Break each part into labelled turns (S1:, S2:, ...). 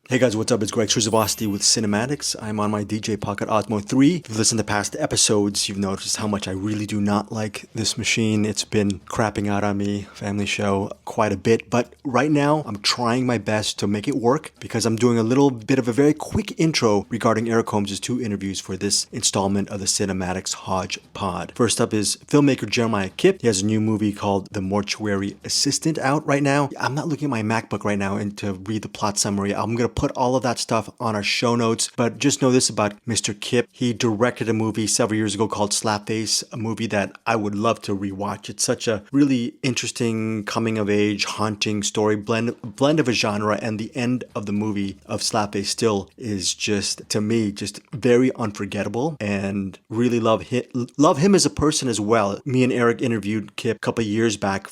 S1: Hey guys, what's up? It's Greg Srisavasdi with CinemAddicts. I'm on my DJ Pocket Osmo 3. If you've listened to past episodes, you've noticed how much I really do not like this machine. It's been crapping out on me, family show, quite a bit. But right now, I'm trying my best to make it work because I'm doing a little bit of a very quick intro regarding Erik Holmes' 2 interviews for this installment of the CinemAddicts Hodgepod. First up is filmmaker Jeremiah Kipp. He has a new movie called The Mortuary Assistant out right now. I'm not looking at my MacBook right now and to read the plot summary. I'm going to put all of that stuff on our show notes, but just know this about Mr. Kipp. He directed a movie several years ago called Slapface, a movie that I would love to rewatch. It's such a really interesting coming-of-age, haunting story, blend of a genre, and the end of the movie of Slapface still is just, to me, just very unforgettable, and really love him as a person as well. Me and Erik interviewed Kipp a couple of years back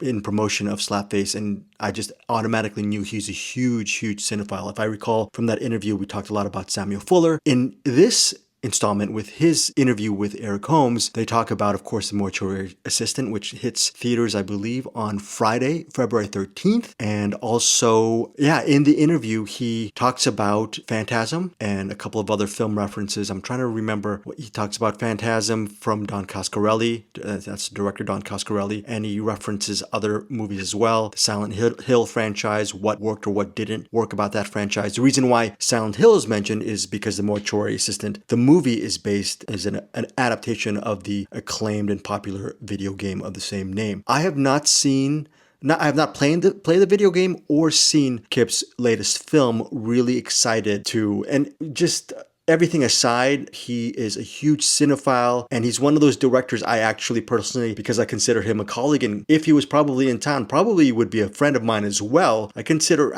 S1: in promotion of Slapface, and I just automatically knew he's a huge cinephile. If I recall from that interview, we talked a lot about Samuel Fuller. In this installment with his interview with Erik Holmes, they talk about, of course, The Mortuary Assistant, which hits theaters, I believe, on Friday, February 13th. And also, in the interview, he talks about Phantasm and a couple of other film references. I'm trying to remember what he talks about. Phantasm from Don Coscarelli, that's director Don Coscarelli, and he references other movies as well. The Silent Hill franchise, what worked or what didn't work about that franchise. The reason why Silent Hill is mentioned is because The Mortuary Assistant, the movie is based as an adaptation of the acclaimed and popular video game of the same name. I have not played the video game or seen Kipp's latest film. Really excited to, and just everything aside, he is a huge cinephile, and he's one of those directors I actually personally, because I consider him a colleague, and if he was probably in town, probably would be a friend of mine as well. I consider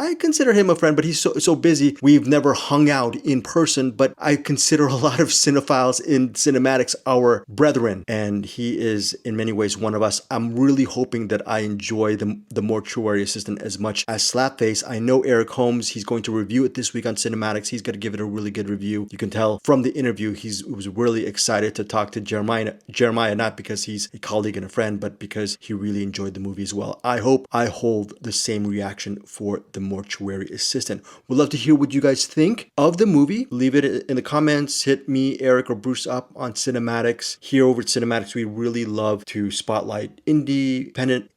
S1: him a friend, but he's so busy. We've never hung out in person, but I consider a lot of cinephiles in CinemAddicts our brethren, and he is in many ways one of us. I'm really hoping that I enjoy the Mortuary Assistant as much as Slapface. I know Erik Holmes, he's going to review it this week on CinemAddicts. He's going to give it a really good review. You can tell from the interview he was really excited to talk to Jeremiah, not because he's a colleague and a friend, but because he really enjoyed the movie as well. I hope I hold the same reaction for The Mortuary Assistant. We'd love to hear what you guys think of the movie. Leave it in the comments. Hit me, Erik, or Bruce up on CinemAddicts. Here over at CinemAddicts, we really love to spotlight independent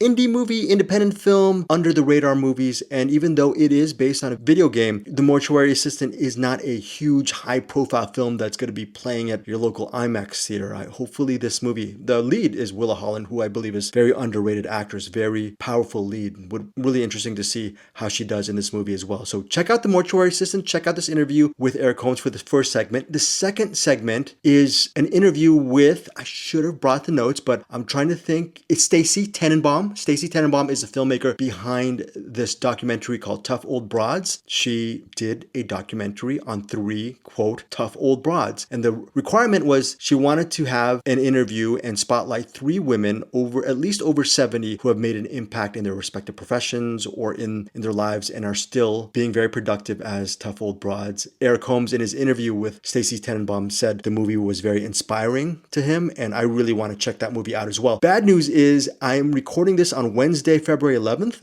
S1: film, under the radar movies, and even though it is based on a video game, The Mortuary Assistant is not a huge high-profile film that's going to be playing at your local IMAX theater. Hopefully this movie, the lead is Willa Holland, who I believe is very underrated actress, very powerful lead. Really interesting to see how she does in this movie as well. So check out The Mortuary Assistant, check out this interview with Erik Holmes for the first segment. The second segment is an interview with, I should have brought the notes, but I'm trying to think, it's Stacey Tenenbaum. Stacey Tenenbaum is the filmmaker behind this documentary called Tough Old Broads. She did a documentary on 3, quote, tough old broads. And the requirement was she wanted to have an interview and spotlight 3 women at least over 70 who have made an impact in their respective professions or in their lives and are still being very productive as tough old broads. Erik Holmes, in his interview with Stacey Tenenbaum, said the movie was very inspiring to him, and I really want to check that movie out as well. Bad news is I'm recording this on Wednesday, February 11th.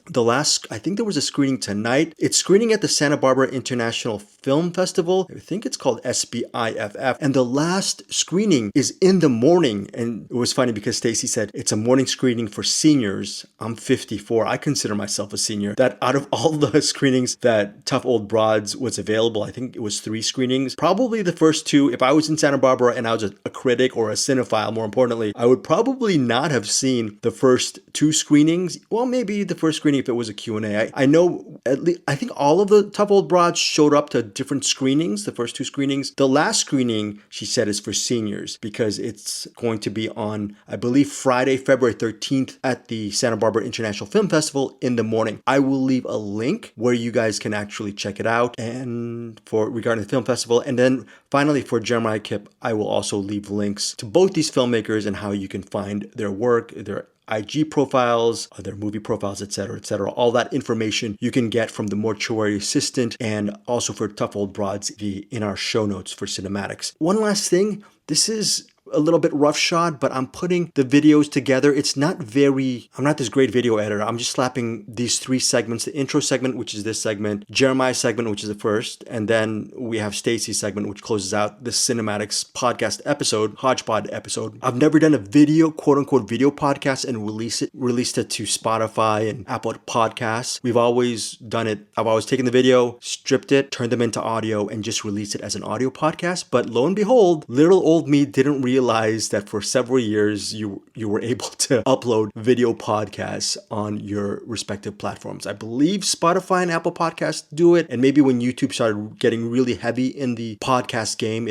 S1: I think there was a screening tonight. It's screening at the Santa Barbara International Film Festival. I think it's called SBIFF, and the last screening is in the morning. And it was funny because Stacey said it's a morning screening for seniors. I'm 54. I consider myself a senior. That out of all the screenings that Tough Old Broads was available, I think it was 3 screenings. Probably the first 2, if I was in Santa Barbara and I was a critic or a cinephile, more importantly, I would probably not have seen the first 2 screenings. Well, maybe the first screening if it was a Q&A. I know I think all of the Tough Old Broads showed up to different screenings, the first 2 screenings. The last screening, she said, is for seniors because it's going to be on, I believe, Friday, February 13th at the Santa Barbara International Film Festival in the morning. I will leave a link where you guys can actually check it out and regarding the film festival. And then finally for Jeremiah Kipp, I will also leave links to both these filmmakers and how you can find their work, their IG profiles, their movie profiles, etc., etc. All that information you can get from The Mortuary Assistant and also for Tough Old Broads in our show notes for CinemAddicts. One last thing, this is a little bit roughshod, but I'm putting the videos together. I'm not this great video editor. I'm just slapping these three segments, the intro segment, which is this segment, Jeremiah's segment, which is the first, and then we have Stacey's segment, which closes out the CinemAddicts podcast episode, Hodgepod episode. I've never done a video, quote unquote, video podcast and released it to Spotify and Apple Podcasts. We've always done it. I've always taken the video, stripped it, turned them into audio, and just released it as an audio podcast. But lo and behold, little old me didn't realize that for several years you were able to upload video podcasts on your respective platforms. I believe Spotify and Apple Podcasts do it, and maybe when YouTube started getting really heavy in the podcast game,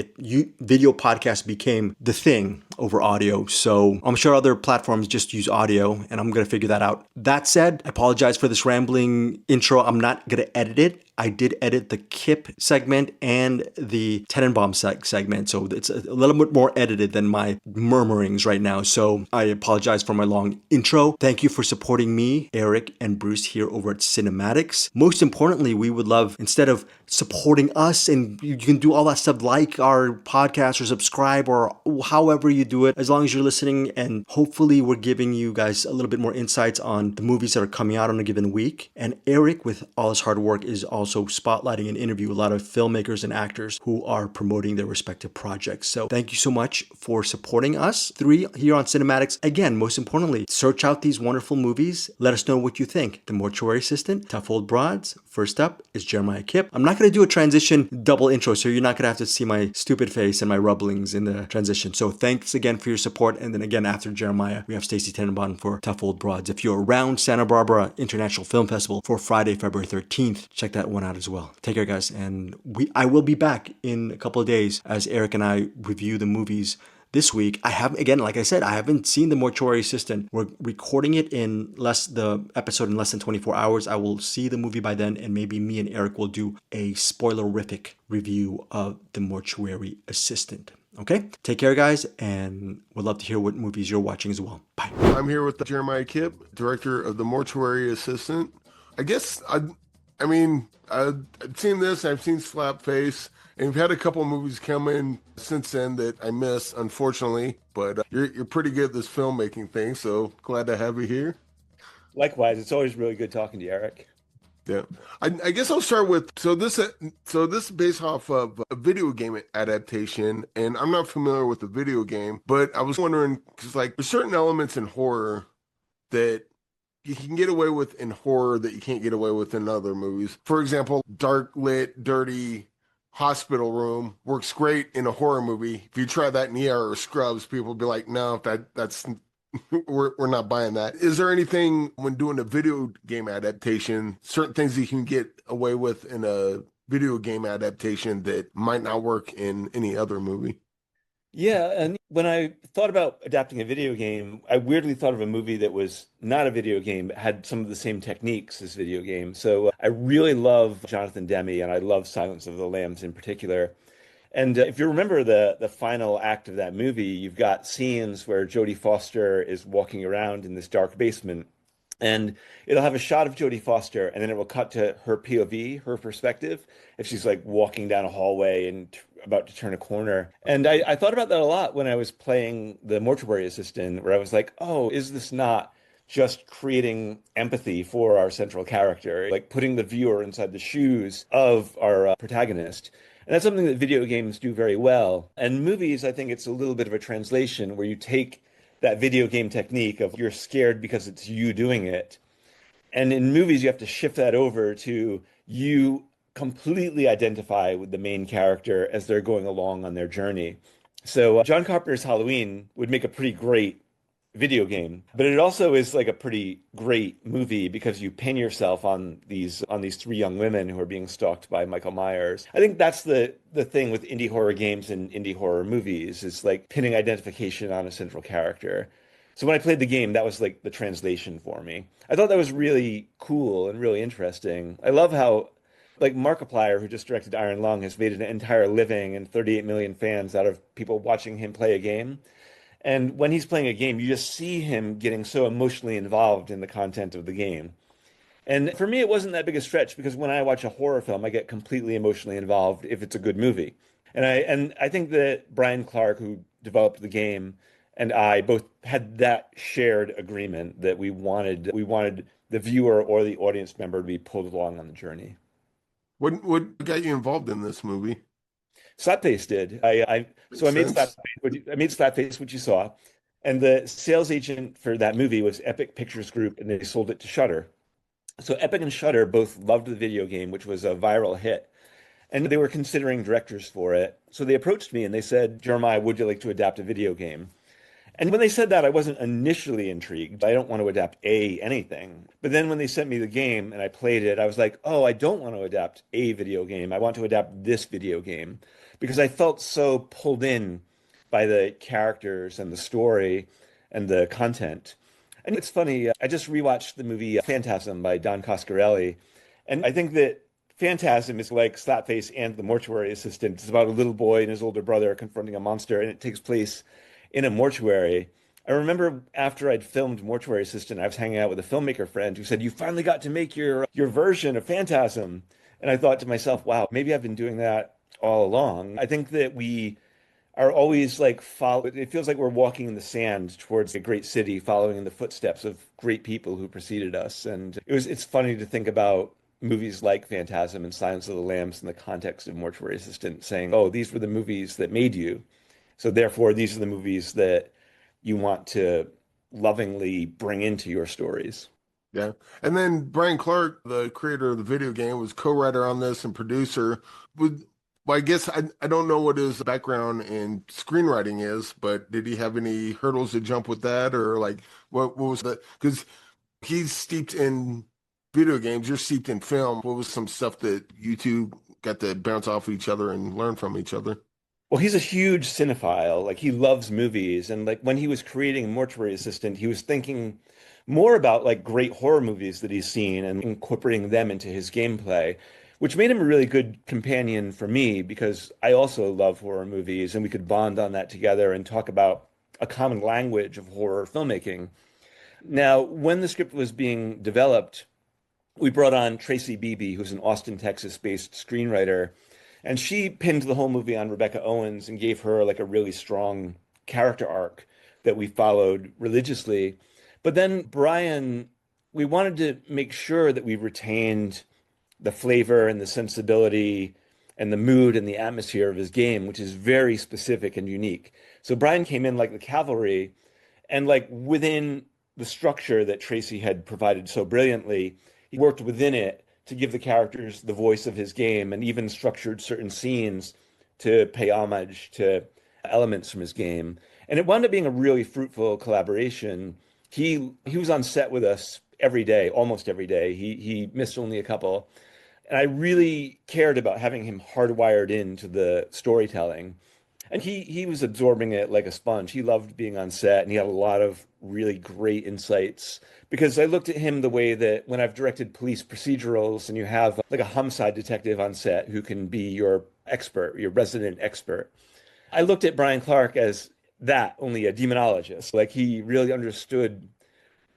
S1: video podcast became the thing over audio. So I'm sure other platforms just use audio, and I'm going to figure that out. That said, I apologize for this rambling intro. I'm not going to edit it. I did edit the Kipp segment and the Tenenbaum segment, so it's a little bit more edited than my murmurings right now. So I apologize for my long intro. Thank you for supporting me, Erik, and Bruce here over at CinemAddicts. Most importantly, we would love, instead of supporting us, and you can do all that stuff, like our podcast or subscribe or however you do it, as long as you're listening, and hopefully we're giving you guys a little bit more insights on the movies that are coming out on a given week. And Erik, with all his hard work, is also spotlighting and interview a lot of filmmakers and actors who are promoting their respective projects. So thank you so much for supporting us three here on CinemAddicts. Again, most importantly, search out these wonderful movies. Let us know what you think. The Mortuary Assistant, Tough Old Broads. First up is Jeremiah Kipp. I'm not going to do a transition double intro, so you're not going to have to see my stupid face and my rubblings in the transition. So thanks again for your support. And then again, after Jeremiah, we have Stacey Tenenbaum for Tough Old Broads. If you're around Santa Barbara International Film Festival for Friday, February 13th, check that one out as well. Take care, guys. And I will be back in a couple of days as Erik and I review the movies this week. Like I said, I haven't seen The Mortuary Assistant. We're recording it the episode in less than 24 hours. I will see the movie by then, and maybe me and Erik will do a spoilerific review of The Mortuary Assistant. Okay? Take care, guys, and we'd love to hear what movies you're watching as well. Bye.
S2: I'm here with Jeremiah Kipp, director of The Mortuary Assistant. I've seen this, I've seen Slapface, and we've had a couple of movies come in since then that I miss, unfortunately, but you're pretty good at this filmmaking thing, so glad to have you here.
S3: Likewise, it's always really good talking to you, Erik.
S2: Yeah, I guess I'll start with, so this is based off of a video game adaptation, and I'm not familiar with the video game, but I was wondering, because there's certain elements in horror that you can get away with in horror that you can't get away with in other movies. For example, dark lit, dirty hospital room works great in a horror movie. If you try that in ER or Scrubs, people will be like, no, that's we're not buying that. Is there anything when doing a video game adaptation, certain things you can get away with in a video game adaptation that might not work in any other movie?
S3: Yeah, and when I thought about adapting a video game, I weirdly thought of a movie that was not a video game, but had some of the same techniques as video games. So I really love Jonathan Demme, and I love Silence of the Lambs in particular. And if you remember the final act of that movie, you've got scenes where Jodie Foster is walking around in this dark basement, and it'll have a shot of Jodie Foster, and then it will cut to her POV, her perspective, if she's walking down a hallway and about to turn a corner. And I thought about that a lot when I was playing the Mortuary Assistant, where I was like, oh, is this not just creating empathy for our central character, putting the viewer inside the shoes of our protagonist? And that's something that video games do very well. And movies, I think it's a little bit of a translation where you take that video game technique of you're scared because it's you doing it. And in movies, you have to shift that over to you completely identify with the main character as they're going along on their journey. So John Carpenter's Halloween would make a pretty great video game, but it also is a pretty great movie because you pin yourself on these three young women who are being stalked by Michael Myers. I think that's the thing with indie horror games and indie horror movies, is pinning identification on a central character. So when I played the game, that was the translation for me. I thought that was really cool and really interesting. I love how Markiplier, who just directed Iron Lung, has made an entire living and 38 million fans out of people watching him play a game. And when he's playing a game, you just see him getting so emotionally involved in the content of the game. And for me, it wasn't that big a stretch, because when I watch a horror film, I get completely emotionally involved if it's a good movie. And I think that Brian Clark, who developed the game, and I both had that shared agreement that we wanted the viewer or the audience member to be pulled along on the journey.
S2: What got you involved in this movie?
S3: Slapface did. I
S2: Makes
S3: made
S2: sense.
S3: Slapface, which you saw, and the sales agent for that movie was Epic Pictures Group, and they sold it to Shudder. So Epic and Shudder both loved the video game, which was a viral hit, and they were considering directors for it. So they approached me and they said, Jeremiah, would you like to adapt a video game? And when they said that, I wasn't initially intrigued. I don't want to adapt anything. But then when they sent me the game and I played it, I was like, oh, I don't want to adapt a video game. I want to adapt this video game because I felt so pulled in by the characters and the story and the content. And it's funny, I just rewatched the movie Phantasm by Don Coscarelli. And I think that Phantasm is like Slapface and the Mortuary Assistant. It's about a little boy and his older brother confronting a monster, and it takes place in a mortuary. I remember after I'd filmed Mortuary Assistant, I was hanging out with a filmmaker friend who said, you finally got to make your version of Phantasm. And I thought to myself, wow, maybe I've been doing that all along. I think that we are always like it feels like we're walking in the sand towards a great city, following in the footsteps of great people who preceded us. And it's funny to think about movies like Phantasm and Silence of the Lambs in the context of Mortuary Assistant, saying, oh, these were the movies that made you. So therefore, these are the movies that you want to lovingly bring into your stories.
S2: Yeah. And then Brian Clark, the creator of the video game, was co-writer on this and producer. Well, I guess I don't know what his background in screenwriting is, but did he have any hurdles to jump with that? Or like, what was that? Because he's steeped in video games, you're steeped in film. What was some stuff that you two got to bounce off each other and learn from each other?
S3: Well, he's a huge cinephile. Like he loves movies. And like when he was creating Mortuary Assistant, he was thinking more about like great horror movies that he's seen and incorporating them into his gameplay, which made him a really good companion for me because I also love horror movies and we could bond on that together and talk about a common language of horror filmmaking. Now, when the script was being developed, we brought on Tracy Beebe, who's an Austin, Texas-based screenwriter, and she pinned the whole movie on Rebecca Owens and gave her like a really strong character arc that we followed religiously. But then Brian, we wanted to make sure that we retained the flavor and the sensibility and the mood and the atmosphere of his game, which is very specific and unique. So Brian came in like the cavalry, and like within the structure that Tracy had provided so brilliantly, he worked within it to give the characters the voice of his game and even structured certain scenes to pay homage to elements from his game. And it wound up being a really fruitful collaboration. He was on set with us every day, almost every day. He missed only a couple. And I really cared about having him hardwired into the storytelling. And he was absorbing it like a sponge. He loved being on set and he had a lot of really great insights because I looked at him the way that when I've directed police procedurals and you have like a homicide detective on set who can be your expert, your resident expert. I looked at Brian Clark as that, only a demonologist. Like he really understood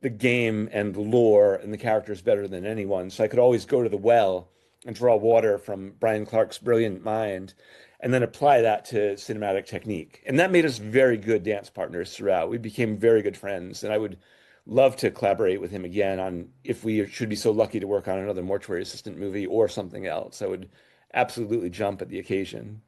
S3: the game and the lore and the characters better than anyone. So I could always go to the well and draw water from Brian Clark's brilliant mind and then apply that to cinematic technique. And that made us very good dance partners throughout. We became very good friends. And I would love to collaborate with him again on if we should be so lucky to work on another Mortuary Assistant movie or something else. I would absolutely jump at the occasion.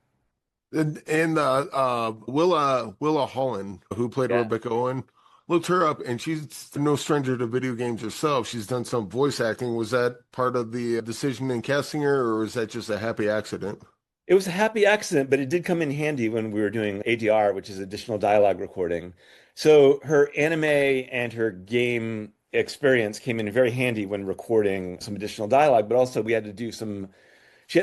S2: And Willa Holland, who played
S3: Yeah.
S2: Rebecca Owen, looked her up, and she's no stranger to video games herself. She's done some voice acting. Was that part of the decision in casting her, or was that just a happy accident?
S3: It was a happy accident, but it did come in handy when we were doing ADR, which is additional dialogue recording. So her anime and her game experience came in very handy when recording some additional dialogue, but also we had to do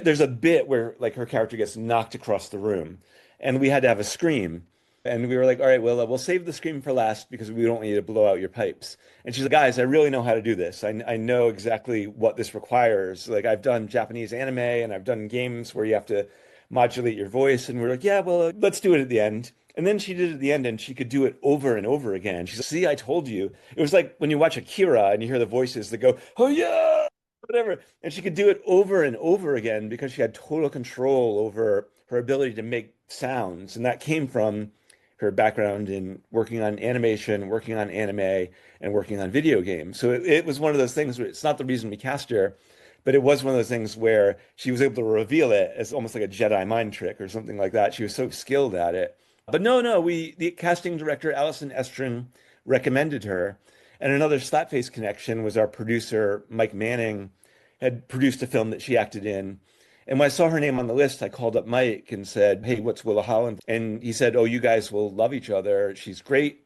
S3: there's a bit where like her character gets knocked across the room and we had to have a scream. And we were like, all right, well, we'll save the scream for last because we don't want you to blow out your pipes. And she's like, guys, I really know how to do this. I know exactly what this requires. Like I've done Japanese anime and I've done games where you have to modulate your voice. And we're like, yeah, well, let's do it at the end. And then she did it at the end and she could do it over and over again. She's like, see, I told you. It was like when you watch Akira and you hear the voices that go, oh yeah, whatever. And she could do it over and over again because she had total control over her ability to make sounds. And that came from her background in working on animation, working on anime, and working on video games. So it was one of those things where it's not the reason we cast her, but it was one of those things where she was able to reveal it as almost like a Jedi mind trick or something like that. She was so skilled at it. But no, the casting director, Alison Estrin, recommended her. And another Slapface connection was our producer, Mike Manning, had produced a film that she acted in. And when I saw her name on the list, I called up Mike and said, "Hey, what's Willa Holland?" And he said, "Oh, you guys will love each other. She's great.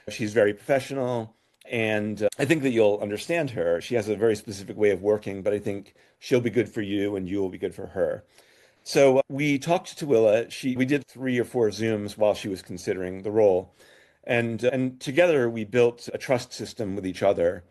S3: She's very professional. And I think that you'll understand her. She has a very specific way of working, but I think she'll be good for you and you will be good for her." So we talked to Willa. We did 3 or 4 Zooms while she was considering the role. And together we built a trust system with each other.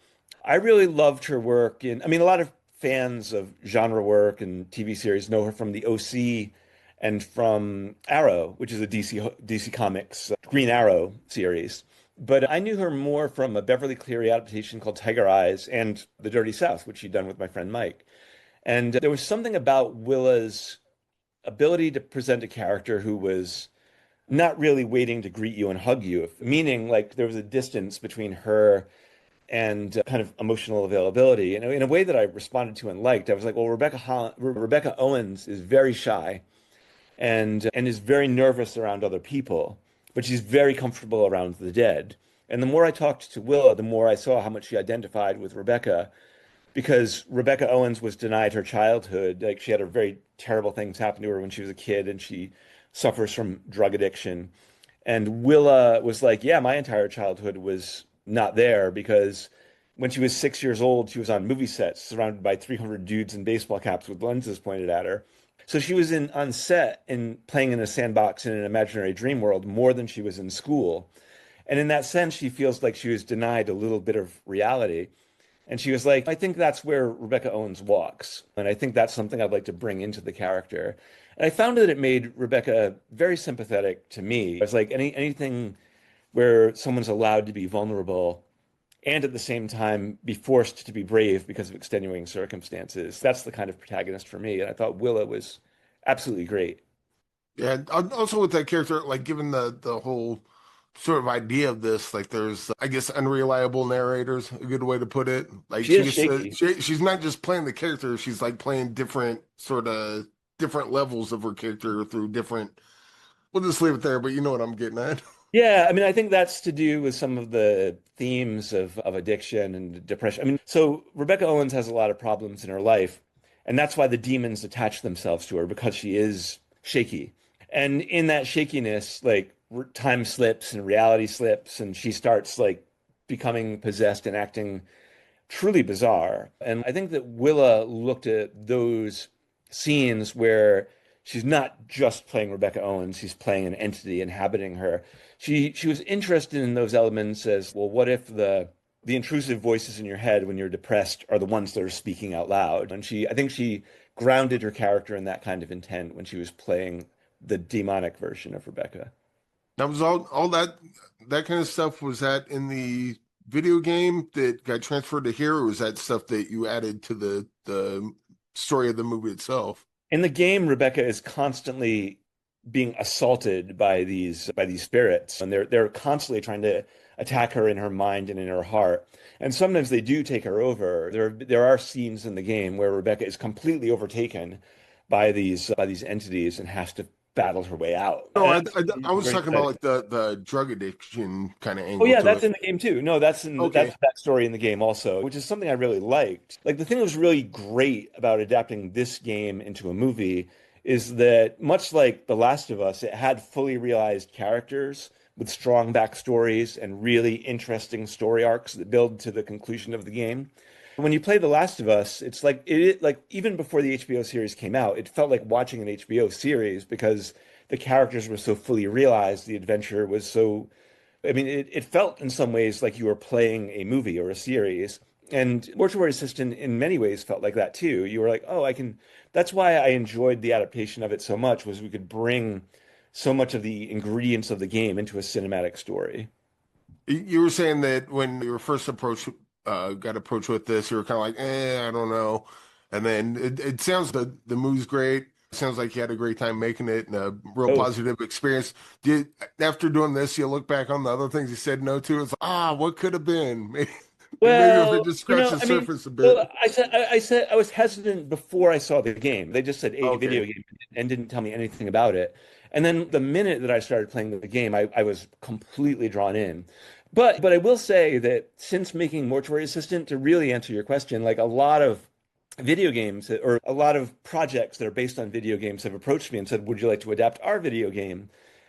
S3: I really loved her work I mean, a lot of fans of genre work and TV series know her from the OC and from Arrow, which is a DC Comics Green Arrow series. But I knew her more from a Beverly Cleary adaptation called Tiger Eyes and The Dirty South, which she'd done with my friend Mike. And there was something about Willa's ability to present a character who was not really waiting to greet you and hug you, meaning like there was a distance between her and kind of emotional availability. And in a way that I responded to and liked, I was like, well, Rebecca Owens is very shy and is very nervous around other people, but she's very comfortable around the dead. And the more I talked to Willa, the more I saw how much she identified with Rebecca, because Rebecca Owens was denied her childhood. Like she had a very terrible things happen to her when she was a kid, and she suffers from drug addiction. And Willa was like, yeah, my entire childhood was not there because when she was 6 years old, she was on movie sets surrounded by 300 dudes in baseball caps with lenses pointed at her. So she was on set and playing in a sandbox in an imaginary dream world more than she was in school. And in that sense, she feels like she was denied a little bit of reality. And she was like, I think that's where Rebecca Owens walks. And I think that's something I'd like to bring into the character. And I found that it made Rebecca very sympathetic to me. It's like anything where someone's allowed to be vulnerable and at the same time be forced to be brave because of extenuating circumstances. That's the kind of protagonist for me. And I thought Willa was absolutely great.
S2: Yeah, also with that character, like given the whole sort of idea of this, like there's, I guess, unreliable narrators, a good way to put it. Like
S3: She is shaky.
S2: she's not just playing the character, she's like playing different levels of her character through different. We'll just leave it there, but you know what I'm getting at.
S3: Yeah, I mean, I think that's to do with some of the themes of addiction and depression. I mean, so Rebecca Owens has a lot of problems in her life, and that's why the demons attach themselves to her because she is shaky. And in that shakiness, like time slips and reality slips, and she starts like becoming possessed and acting truly bizarre. And I think that Willa looked at those scenes where she's not just playing Rebecca Owens, she's playing an entity inhabiting her. She was interested in those elements as, well, what if the intrusive voices in your head when you're depressed are the ones that are speaking out loud? And I think she grounded her character in that kind of intent when she was playing the demonic version of Rebecca.
S2: That was all that kind of stuff. Was that in the video game that got transferred to here, or was that stuff that you added to the story of the movie itself?
S3: In the game, Rebecca is constantly being assaulted by these spirits, and they're constantly trying to attack her in her mind and in her heart. And sometimes they do take her over. There are scenes in the game where Rebecca is completely overtaken by these entities and has to battle her way out.
S2: No, I was talking about like the drug addiction kind of
S3: Oh
S2: angle
S3: yeah,
S2: to
S3: that's
S2: it.
S3: in the game too. No, that's
S2: Okay.
S3: that story in the game also, which is something I really liked. Like the thing that was really great about adapting this game into a movie is that much like The Last of Us, it had fully realized characters with strong backstories and really interesting story arcs that build to the conclusion of the game. When you play The Last of Us, it's like even before the HBO series came out, it felt like watching an HBO series because the characters were so fully realized, the adventure was so, I mean, it felt in some ways like you were playing a movie or a series. And Mortuary Assistant in many ways felt like that too. You were like, oh, I can, that's why I enjoyed the adaptation of it so much, was we could bring so much of the ingredients of the game into a cinematic story.
S2: You were saying that when you were first got approached with this, you were kind of like, I don't know. And then it sounds the movie's great. Sounds like you had a great time making it and a real
S3: Oh,
S2: positive experience. After doing this, you look back on the other things you said no to. It's like, what could have been? Maybe if it
S3: well,
S2: just scratched the
S3: I mean,
S2: surface a bit.
S3: well, I said I was hesitant before I saw the game. They just said a video
S2: Okay.
S3: game and didn't tell me anything about it. And then the minute that I started playing the game, I was completely drawn in. But I will say that since making Mortuary Assistant, to really answer your question, like a lot of video games or a lot of projects that are based on video games have approached me and said, "Would you like to adapt our video game?"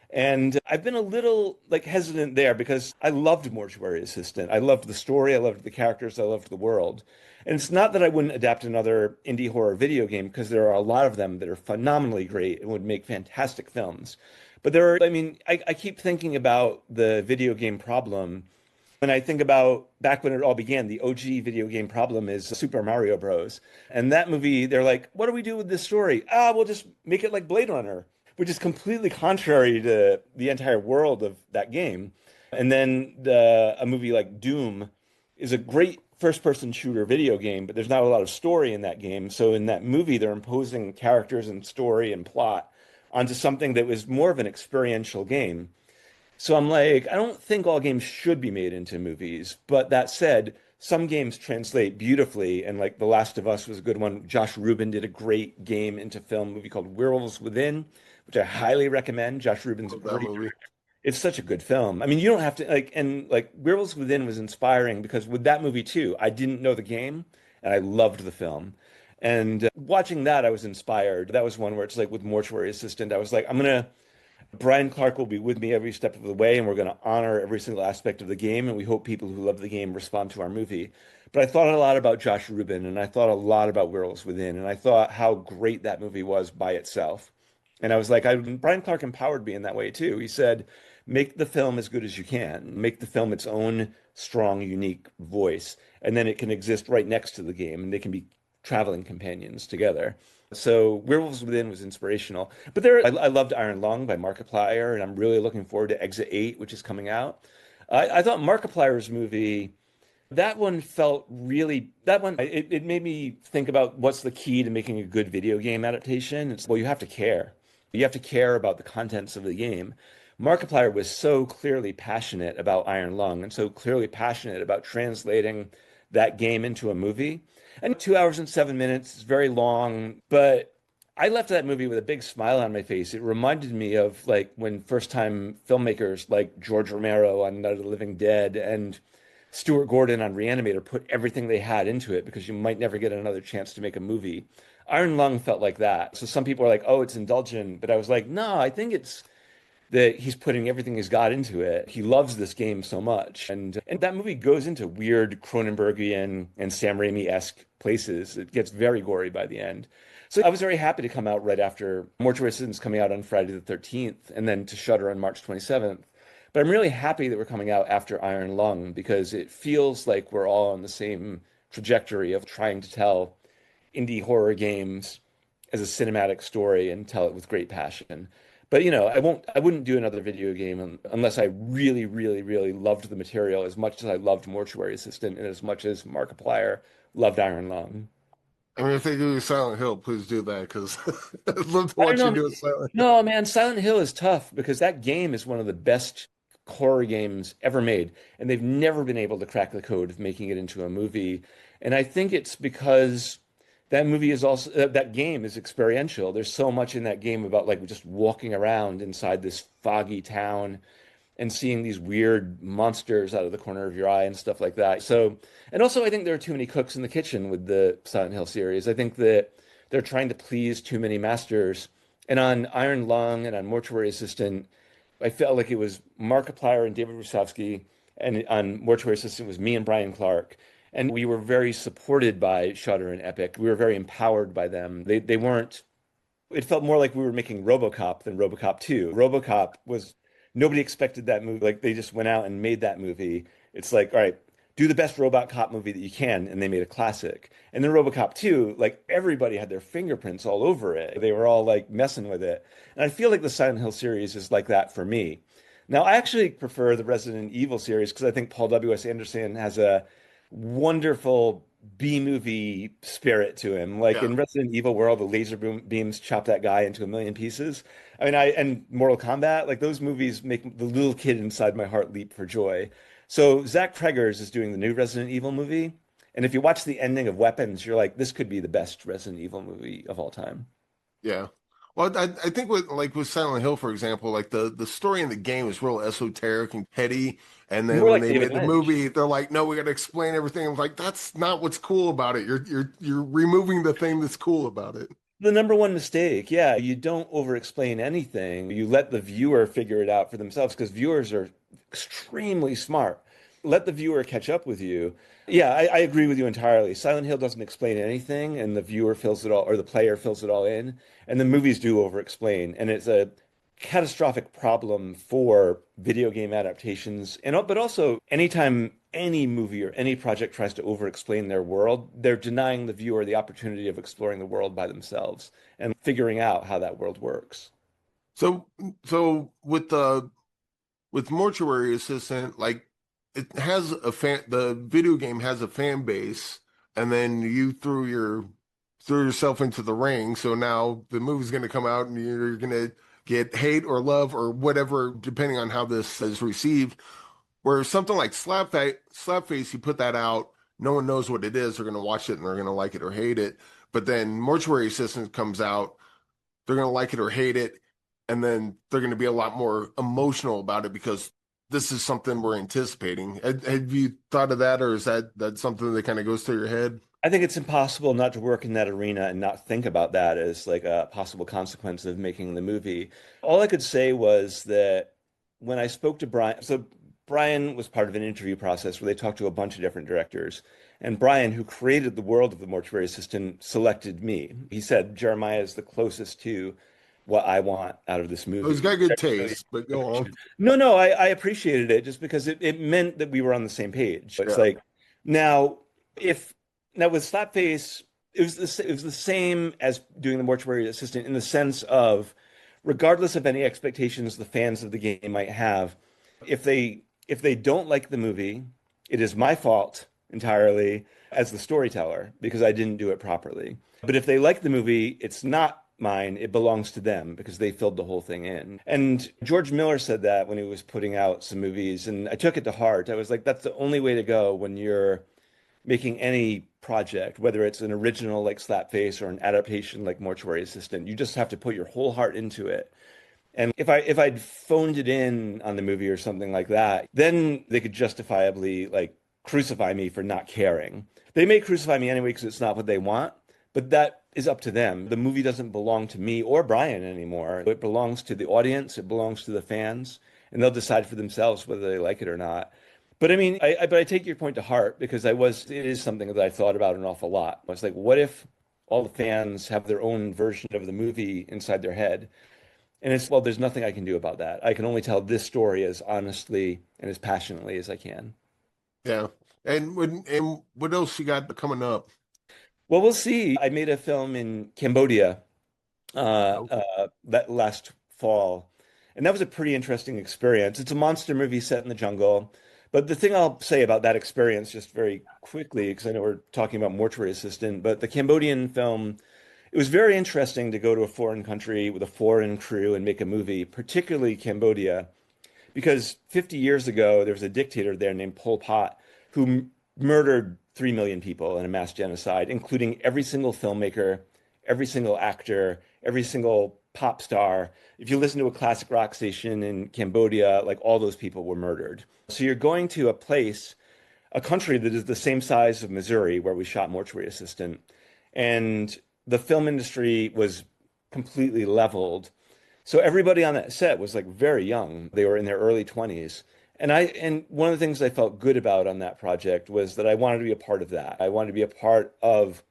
S3: And I've been a little like hesitant there because I loved Mortuary Assistant. I loved the story, I loved the characters, I loved the world. And it's not that I wouldn't adapt another indie horror video game because there are a lot of them that are phenomenally great and would make fantastic films. But there are, I mean, I keep thinking about the video game problem. When I think about back when it all began, the OG video game problem is Super Mario Bros. And that movie, they're like, what do we do with this story? We'll just make it like Blade Runner, which is completely contrary to the entire world of that game. And then a movie like Doom is a great first-person shooter video game, but there's not a lot of story in that game. So in that movie, they're imposing characters and story and plot onto something that was more of an experiential game. So I'm like, I don't think all games should be made into movies. But that said, some games translate beautifully. And like The Last of Us was a good one. Josh Rubin did a great game into film movie called Werewolves Within, which I highly recommend. Josh Rubin's a
S2: Love that
S3: great
S2: movie.
S3: director. It's such a good film. I mean, you don't have to like, and like Werewolves Within was inspiring because with that movie too, I didn't know the game and I loved the film. And watching that, I was inspired. That was one where it's like with Mortuary Assistant, I was like, Brian Clark will be with me every step of the way, and we're going to honor every single aspect of the game. And we hope people who love the game respond to our movie. But I thought a lot about Josh Rubin, and I thought a lot about Werewolves Within, and I thought how great that movie was by itself. And I was like, Brian Clark empowered me in that way too. He said, make the film as good as you can, make the film its own strong, unique voice, and then it can exist right next to the game, and they can be traveling companions together. So Werewolves Within was inspirational. But I loved Iron Lung by Markiplier, and I'm really looking forward to Exit 8, which is coming out. I thought Markiplier's movie, that one felt really, it made me think about what's the key to making a good video game adaptation. It's, well, you have to care. You have to care about the contents of the game. Markiplier was so clearly passionate about Iron Lung and so clearly passionate about translating that game into a movie. And 2 hours and 7 minutes is very long, but I left that movie with a big smile on my face. It reminded me of like when first time filmmakers like George Romero on Night of the Living Dead and Stuart Gordon on Reanimator put everything they had into it because you might never get another chance to make a movie. Iron Lung felt like that. So some people are like, oh, it's indulgent. But I was like, no, I think it's that he's putting everything he's got into it. He loves this game so much. And that movie goes into weird Cronenbergian and Sam Raimi-esque places. It gets very gory by the end. So I was very happy to come out right after Mortuary Assistant's coming out on Friday the 13th and then to Shudder on March 27th. But I'm really happy that we're coming out after Iron Lung because it feels like we're all on the same trajectory of trying to tell indie horror games as a cinematic story and tell it with great passion. But I wouldn't do another video game unless I really, really, really loved the material as much as I loved Mortuary Assistant and as much as Markiplier loved Iron Lung.
S2: I mean, if they do Silent Hill, please do that because I'd love to
S3: I don't
S2: watch you
S3: know.
S2: do a Silent Hill.
S3: No, man, Silent Hill is tough because that game is one of the best horror games ever made, and they've never been able to crack the code of making it into a movie. And I think it's because that movie is also that game is experiential. There's so much in that game about like just walking around inside this foggy town and seeing these weird monsters out of the corner of your eye and stuff like that. So, and also I think there are too many cooks in the kitchen with the Silent Hill series. I think that they're trying to please too many masters. And on Iron Lung and on Mortuary Assistant, I felt like it was Markiplier and David Rusowski, and on Mortuary Assistant was me and Brian Clark. And we were very supported by Shudder and Epic. We were very empowered by them. They weren't, it felt more like we were making RoboCop than RoboCop 2. RoboCop was, nobody expected that movie. Like they just went out and made that movie. It's like, all right, do the best Robot Cop movie that you can, and they made a classic. And then RoboCop 2, like everybody had their fingerprints all over it. They were all like messing with it. And I feel like the Silent Hill series is like that for me. Now, I actually prefer the Resident Evil series because I think Paul W.S. Anderson has a wonderful B-movie spirit to him. Like
S2: Yeah.
S3: in Resident Evil, where all the beams chop that guy into a million pieces. I mean, and Mortal Kombat, like those movies make the little kid inside my heart leap for joy. So Zach Cregger's is doing the new Resident Evil movie. And if you watch the ending of Weapons, you're like, this could be the best Resident Evil movie of all time.
S2: Yeah. Well, I think with Silent Hill, for example, like the story in the game is real esoteric and heady. And then
S3: More
S2: when
S3: like
S2: they
S3: David
S2: made the
S3: Lynch.
S2: movie, they're like, no, we got to explain everything. I'm like, that's not what's cool about it. You're removing the thing that's cool about it.
S3: The number one mistake, yeah, you don't over-explain anything. You let the viewer figure it out for themselves because viewers are extremely smart. Let the viewer catch up with you. Yeah, I agree with you entirely. Silent Hill doesn't explain anything, and the viewer fills it all, or the player fills it all in. And the movies do over-explain, and it's a catastrophic problem for video game adaptations. But also, anytime any movie or any project tries to over-explain their world, they're denying the viewer the opportunity of exploring the world by themselves and figuring out how that world works.
S2: So with Mortuary Assistant, like it has the video game has a fan base, and then you threw yourself into the ring. So now the movie's going to come out, and you're going to get hate or love or whatever, depending on how this is received. Where something like Slapface, you put that out, no one knows what it is. They're going to watch it and they're going to like it or hate it. But then Mortuary Assistant comes out, they're going to like it or hate it, and then they're going to be a lot more emotional about it because this is something we're anticipating. Have you thought of that, or is that something that kind of goes through your head?
S3: I think it's impossible not to work in that arena and not think about that as like a possible consequence of making the movie. All I could say was that when I spoke to Brian, so Brian was part of an interview process where they talked to a bunch of different directors. And Brian, who created the world of the Mortuary Assistant, selected me. He said Jeremiah is the closest to what I want out of this
S2: Oh, he's
S3: movie.
S2: got good taste, but go on.
S3: No, I appreciated it just because it meant that we were on the same page. It's
S2: Yeah.
S3: like now if now with Slapface, it was the same as doing the Mortuary Assistant in the sense of regardless of any expectations the fans of the game might have, if they don't like the movie, it is my fault entirely as the storyteller because I didn't do it properly. But if they like the movie, it's not mine. It belongs to them because they filled the whole thing in. And George Miller said that when he was putting out some movies, and I took it to heart. I was like, that's the only way to go when you're making any project, whether it's an original like Slapface or an adaptation like Mortuary Assistant. You just have to put your whole heart into it. And if I'd phoned it in on the movie or something like that, then they could justifiably like crucify me for not caring. They may crucify me anyway because it's not what they want, but that is up to them. The movie doesn't belong to me or Brian anymore. It belongs to the audience, it belongs to the fans, and they'll decide for themselves whether they like it or not. But I mean, but I take your point to heart because it is something that I thought about an awful lot. I was like, what if all the fans have their own version of the movie inside their head? And it's, well, there's nothing I can do about that. I can only tell this story as honestly and as passionately as I can.
S2: Yeah. And what else you got coming up?
S3: Well, we'll see. I made a film in Cambodia
S2: Oh,
S3: that last fall, and that was a pretty interesting experience. It's a monster movie set in the jungle. But the thing I'll say about that experience, just very quickly, because I know we're talking about Mortuary Assistant, but the Cambodian film, it was very interesting to go to a foreign country with a foreign crew and make a movie, particularly Cambodia, because 50 years ago, there was a dictator there named Pol Pot who murdered 3 million people in a mass genocide, including every single filmmaker, every single actor, every single pop star. If you listen to a classic rock station in Cambodia, like all those people were murdered. So you're going to a country that is the same size of Missouri, where we shot Mortuary Assistant, and the film industry was completely leveled. So everybody on that set was like very young. They were in their early 20s. And one of the things I felt good about on that project was that I wanted to be a part of that. I wanted to be a part of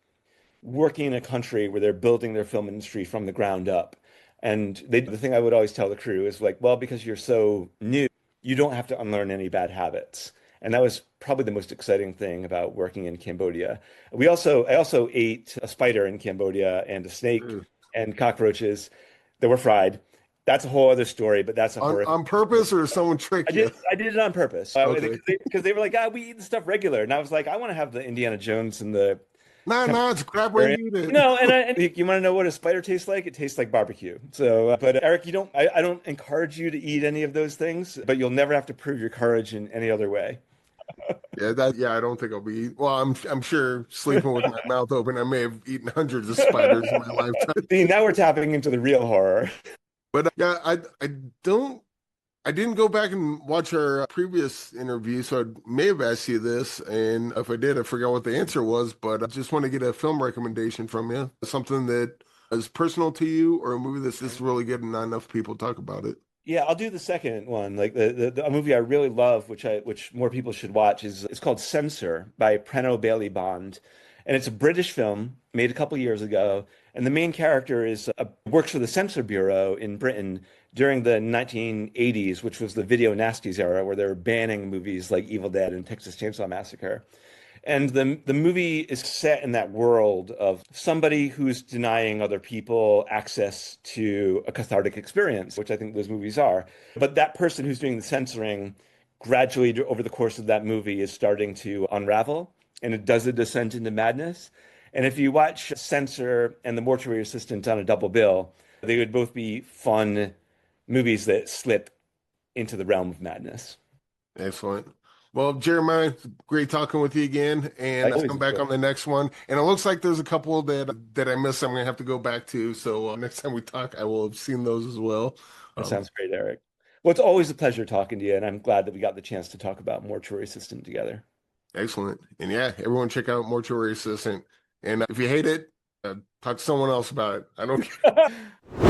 S3: working in a country where they're building their film industry from the ground up. And the thing I would always tell the crew is like, well, because you're so new, you don't have to unlearn any bad habits. And that was probably the most exciting thing about working in Cambodia. I also ate a spider in Cambodia and a snake
S2: mm.
S3: and cockroaches that were fried. That's a whole other story, but that's a horrific.
S2: On purpose, or someone trick you?
S3: I did it on purpose.
S2: Okay.
S3: Because they were like, "Ah, we eat the stuff regular," and I was like, "I want to have the Indiana Jones and the
S2: Nah, it's grab where you eat it.
S3: no." And you want to know what a spider tastes like? It tastes like barbecue. So, but Eric, I don't encourage you to eat any of those things, but you'll never have to prove your courage in any other way.
S2: I don't think I'll be. Well, I'm sure sleeping with my mouth open, I may have eaten hundreds of spiders in my lifetime.
S3: See, now we're tapping into the real horror.
S2: But I don't. I didn't go back and watch our previous interview, so I may have asked you this, and if I did, I forgot what the answer was. But I just want to get a film recommendation from you, something that is personal to you, or a movie that's just really good and not enough people talk about it.
S3: Yeah, I'll do the second one. Like a movie I really love, which more people should watch, it's called Censor by Preno Bailey Bond, and it's a British film made a couple years ago. And the main character works for the Censor Bureau in Britain during the 1980s, which was the video nasties era, where they were banning movies like Evil Dead and Texas Chainsaw Massacre. And the movie is set in that world of somebody who's denying other people access to a cathartic experience, which I think those movies are. But that person who's doing the censoring gradually over the course of that movie is starting to unravel, and it does a descent into madness. And if you watch Censor and The Mortuary Assistant on a double bill, they would both be fun movies that slip into the realm of madness.
S2: Excellent. Well, Jeremiah, great talking with you again, and I'll come back on the next one. And it looks like there's a couple that I missed. I'm going to have to go back to. So next time we talk, I will have seen those as well.
S3: That sounds great, Eric. Well, it's always a pleasure talking to you, and I'm glad that we got the chance to talk about Mortuary Assistant together.
S2: Excellent. And yeah, everyone check out Mortuary Assistant. And if you hate it, talk to someone else about it. I don't care.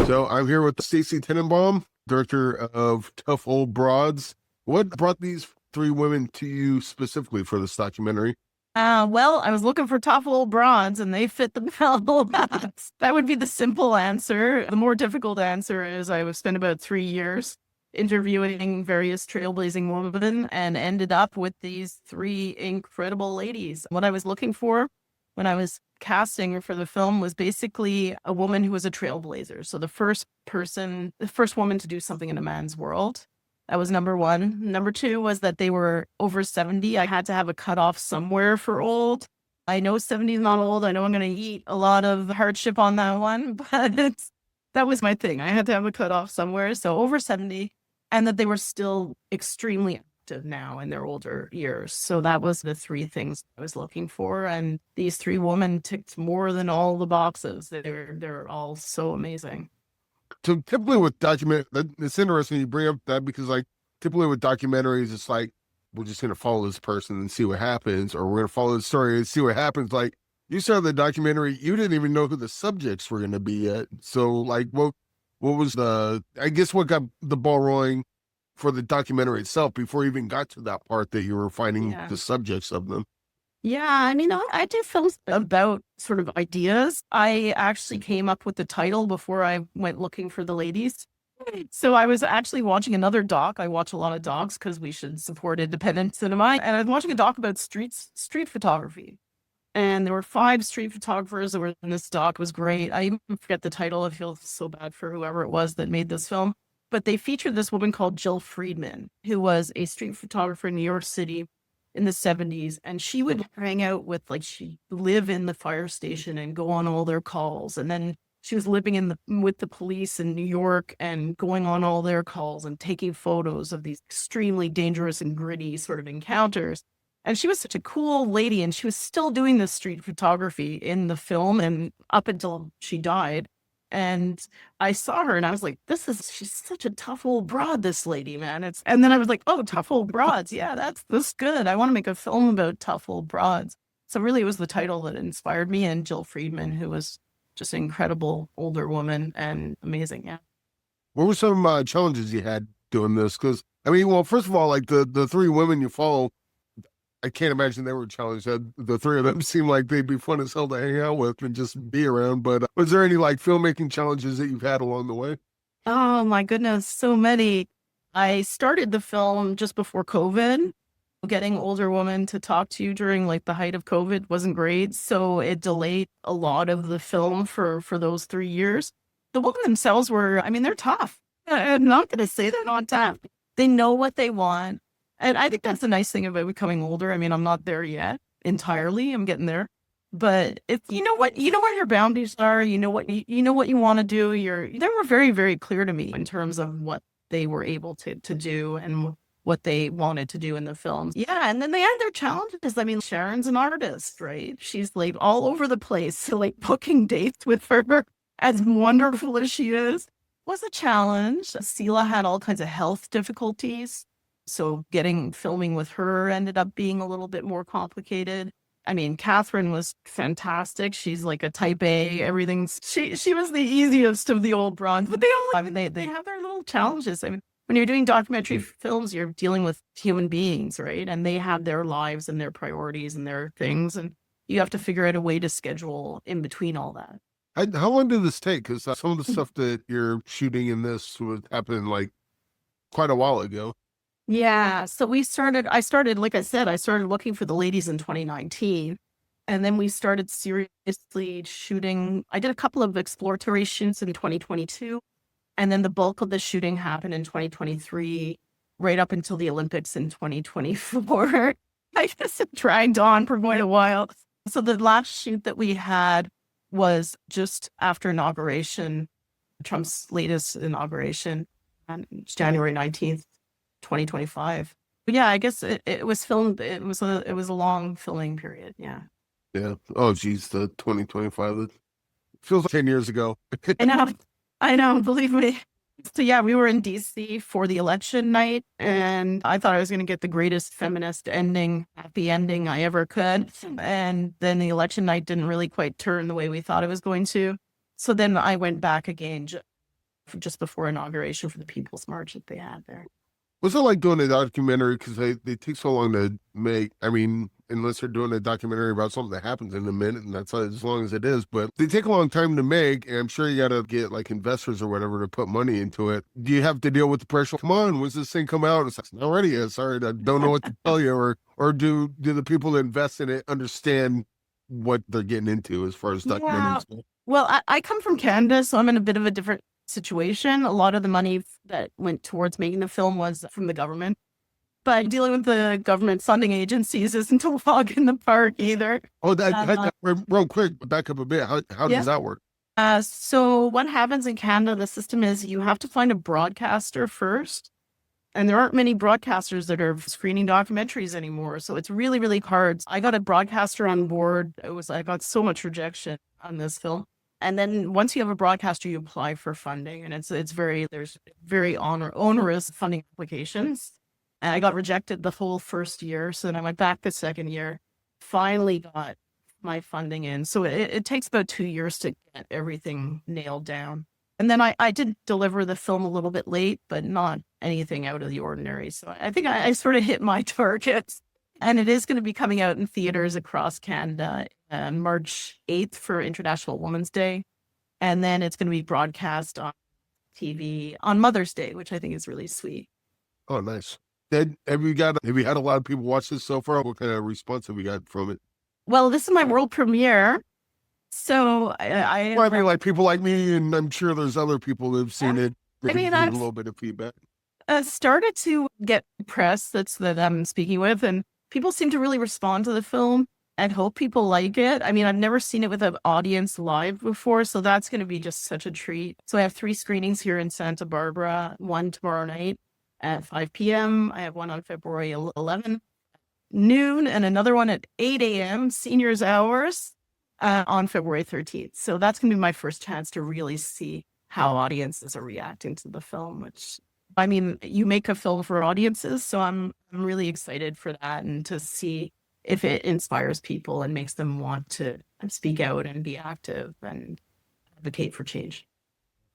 S2: So I'm here with Stacey Tenenbaum, director of Tough Old Broads. What brought these three women to you specifically for this documentary?
S4: Well, I was looking for tough old broads and they fit the bill. That would be the simple answer. The more difficult answer is I was spent about 3 years interviewing various trailblazing women and ended up with these three incredible ladies. What I was looking for when I was casting her for the film was basically a woman who was a trailblazer. So the first woman to do something in a man's world. That was number one. Number two was that they were over 70. I had to have a cutoff somewhere for old. I know 70 is not old. I know I'm going to eat a lot of hardship on that one, but that was my thing. I had to have a cutoff somewhere. So over 70, and that they were still extremely active now in their older years. So that was the three things I was looking for. And these three women ticked more than all the boxes. They're all so amazing.
S2: So typically with it's interesting you bring up that because like typically with documentaries, it's like, we're just going to follow this person and see what happens, or we're going to follow the story and see what happens. Like you started the documentary, you didn't even know who the subjects were going to be yet. So like, what was what got the ball rolling for the documentary itself before you even got to that part that you were finding the subjects of them?
S4: Yeah, I mean, I do films about sort of ideas. I actually came up with the title before I went looking for the ladies. So I was actually watching another doc. I watch a lot of docs because we should support independent cinema. And I was watching a doc about street photography. And there were 5 street photographers that were in this doc. It was great. I even forget the title. I feel so bad for whoever it was that made this film. But they featured this woman called Jill Friedman, who was a street photographer in New York City in the 70s. And she would hang out with, she'd live in the fire station and go on all their calls. And then she was living with the police in New York and going on all their calls and taking photos of these extremely dangerous and gritty sort of encounters. And she was such a cool lady, and she was still doing this street photography in the film and up until she died. And I saw her and I was like, she's such a tough old broad, this lady, man. And then I was like, oh, tough old broads. Yeah, that's good. I want to make a film about tough old broads. So really it was the title that inspired me, and Jill Friedman, who was just an incredible older woman and amazing. Yeah.
S2: What were some challenges you had doing this? Because, I mean, well, first of all, like the three women you follow, I can't imagine they were challenged. The three of them seem like they'd be fun as hell to hang out with and just be around. But was there any filmmaking challenges that you've had along the way?
S4: Oh my goodness, so many. I started the film just before COVID. Getting older women to talk to you during the height of COVID wasn't great. So it delayed a lot of the film for those 3 years. The women themselves they're tough. I'm not going to say they're not tapped. They know what they want. And I think that's the nice thing about becoming older. I mean, I'm not there yet entirely. I'm getting there. But if you know what your boundaries are, you know what you want to do. They were very, very clear to me in terms of what they were able to do and what they wanted to do in the films. Yeah, and then they had their challenges. I mean, Sharon's an artist, right? She's like all over the place. So like booking dates with her, as wonderful as she is, was a challenge. Sela had all kinds of health difficulties. So filming with her ended up being a little bit more complicated. I mean, Catherine was fantastic. She's like a type A. She was the easiest of the old bronze, but they have their little challenges. I mean, when you're doing documentary films, you're dealing with human beings, right? And they have their lives and their priorities and their things. And you have to figure out a way to schedule in between all that.
S2: How long did this take? Because some of the stuff that you're shooting in this would happen like quite a while ago.
S4: Yeah. So I started looking for the ladies in 2019. And then we started seriously shooting. I did a couple of exploratory shoots in 2022. And then the bulk of the shooting happened in 2023, right up until the Olympics in 2024. I just dragged on for quite a while. So the last shoot that we had was just after inauguration, Trump's latest inauguration, and January 19th, 2025. But yeah, I guess it was filmed. It was a long filming period. Yeah.
S2: Yeah. Oh, geez, the 2025. It feels like 10 years ago.
S4: I know, believe me. So yeah, we were in DC for the election night, and I thought I was going to get the greatest feminist happy ending I ever could. And then the election night didn't really quite turn the way we thought it was going to. So then I went back again just before inauguration for the People's March that they had there.
S2: What's it like doing a documentary? Because they take so long to make. I mean, unless you're doing a documentary about something that happens in a minute, and that's as long as it is. But they take a long time to make, and I'm sure you got to get like investors or whatever to put money into it. Do you have to deal with the pressure? Come on, when's this thing come out? It's not ready yet. Sorry, I don't know what to tell you. Or do the people that invest in it understand what they're getting into as far as documentaries go?
S4: Well, I come from Canada, so I'm in a bit of a different situation. A lot of the money that went towards making the film was from the government. But dealing with the government funding agencies isn't a walk in the park either.
S2: Oh, real quick, back up a bit. How does that work?
S4: So what happens in Canada, the system is you have to find a broadcaster first. And there aren't many broadcasters that are screening documentaries anymore. So it's really, really hard. I got a broadcaster on board. I got so much rejection on this film. And then once you have a broadcaster, you apply for funding, and there's very onerous funding applications. And I got rejected the whole first year, so then I went back the second year, finally got my funding in. So it takes about 2 years to get everything nailed down. And then I did deliver the film a little bit late, but not anything out of the ordinary. So I think I sort of hit my targets. And it is going to be coming out in theaters across Canada March 8th for International Women's Day. And then it's going to be broadcast on TV on Mother's Day, which I think is really sweet.
S2: Oh, nice. Have you had a lot of people watch this so far? What kind of response have you got from it?
S4: Well, this is my world premiere. So I
S2: mean, like people like me, and I'm sure there's other people that have seen it.
S4: I mean,
S2: a little bit of feedback.
S4: Started to get press that I'm speaking with, and people seem to really respond to the film. I hope people like it. I mean, I've never seen it with an audience live before, so that's going to be just such a treat. So I have 3 screenings here in Santa Barbara, one tomorrow night at 5 p.m. I have one on February 11th, noon, and another one at 8 a.m., seniors hours, on February 13th. So that's going to be my first chance to really see how audiences are reacting to the film, which, I mean, you make a film for audiences, so I'm really excited for that and to see if it inspires people and makes them want to speak out and be active and advocate for change.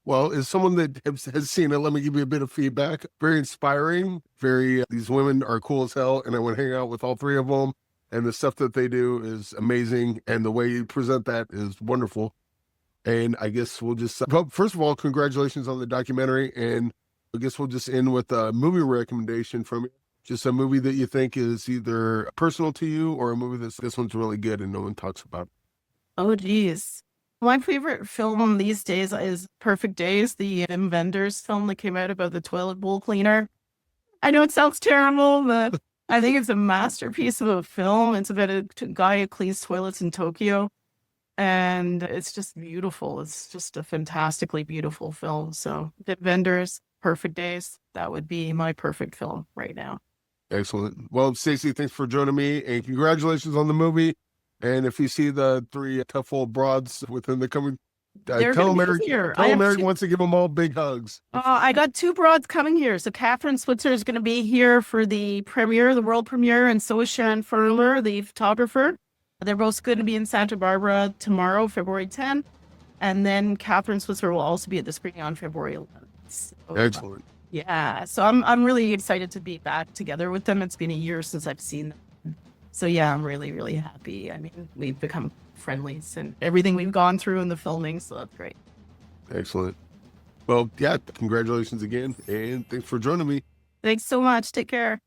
S2: Well, as someone that has seen it, let me give you a bit of feedback. Very inspiring. These women are cool as hell, and I want to hang out with all 3 of them. And the stuff that they do is amazing, and the way you present that is wonderful. And I guess we'll just, well, first of all, congratulations on the documentary, and I guess we'll just end with a movie recommendation from you. Just a movie that you think is either personal to you or a movie this one's really good and no one talks about.
S4: Oh, geez. My favorite film these days is Perfect Days, the Wim Wenders film that came out about the toilet bowl cleaner. I know it sounds terrible, but I think it's a masterpiece of a film. It's about a guy who cleans toilets in Tokyo, and it's just beautiful. It's just a fantastically beautiful film. So, Wim Wenders, Perfect Days, that would be my perfect film right now.
S2: Excellent. Well, Stacey, thanks for joining me, and congratulations on the movie. And if you see the 3 tough old broads within the coming, tell them Erik wants to give them all big hugs.
S4: I got 2 broads coming here. So Catherine Switzer is going to be here for the premiere, the world premiere, and so is Sharon Furler, the photographer. They're both going to be in Santa Barbara tomorrow, February 10th. And then Catherine Switzer will also be at the screening on February 11th. So,
S2: Excellent.
S4: Yeah, so I'm really excited to be back together with them. It's been a year since I've seen them. So yeah, I'm really, really happy. I mean, we've become friendlies and everything we've gone through in the filming, so that's great.
S2: Excellent. Well, yeah, congratulations again, and thanks for joining me.
S4: Thanks so much. Take care.